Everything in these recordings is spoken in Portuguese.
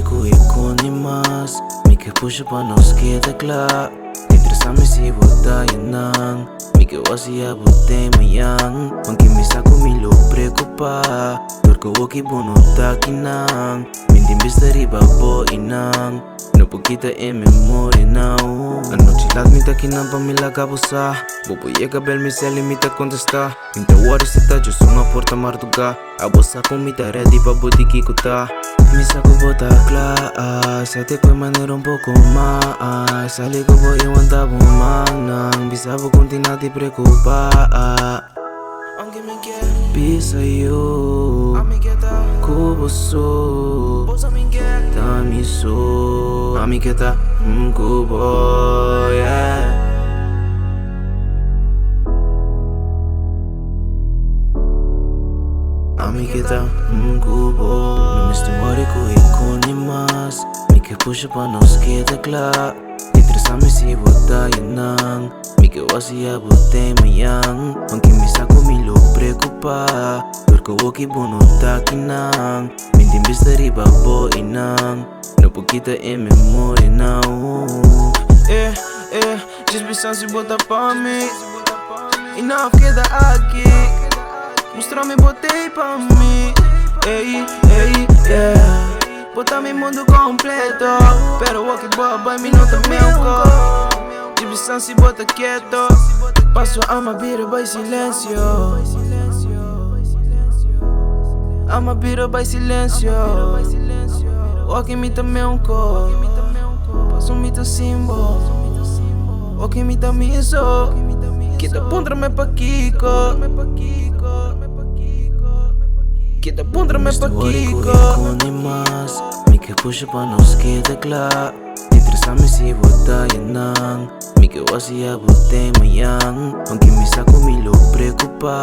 ku ikonimas Mike puxa pa nos queda klar Interesame si vota yanang Mike wasi abute mayang Mangki misa ku milo preocupa Dorko woki bono takinang Mintimbis dari babo inang No po kita memoria now Anoche las mitad kinang pamila kabusa Bobo llega bel mi se limita contesta Inte wari seta yo son a porta martuga Abosa kumita ready pa botiki kuta Misa ko bota class Sete kwe manera un poco más Sali ko bo iwan tabo manang Bisa bo kunti nati preocupa Aunque me quieras Bisa yo Kubo so Tamiso Amiketa Kubo yeah Amiketa kubo No me estoy worried ku ikonimas Mike puxa pa nos queda klar Interesame si vota yanang Mike wasi abute mayang Mangki misa ku milo preocupa Dorko woki bono takinang Mintimbis dari babo inang No po kita memoria now Just pensando si bota pa mim E não queda aqui Mostra-me botei pa mim yeah Bota mi mundo completo Pero o que boba em mim não tá melco Just pensando si bota quieto Passo a uma vida by silêncio Ama vida by silêncio O que me tá melco Passo me tá simbo O que me tá miso Kita puntra-me pa Kiko Kita puntra-me pa Kiko ikonimas Mike puxa pa nos queda klar Interesame si vota yanang Mike wasi abute mayang Mangki misa ku milo preocupa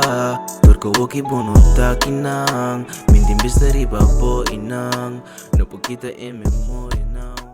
Dorko woki bono takinang Mintimbis dari babo inang No po kita memoria now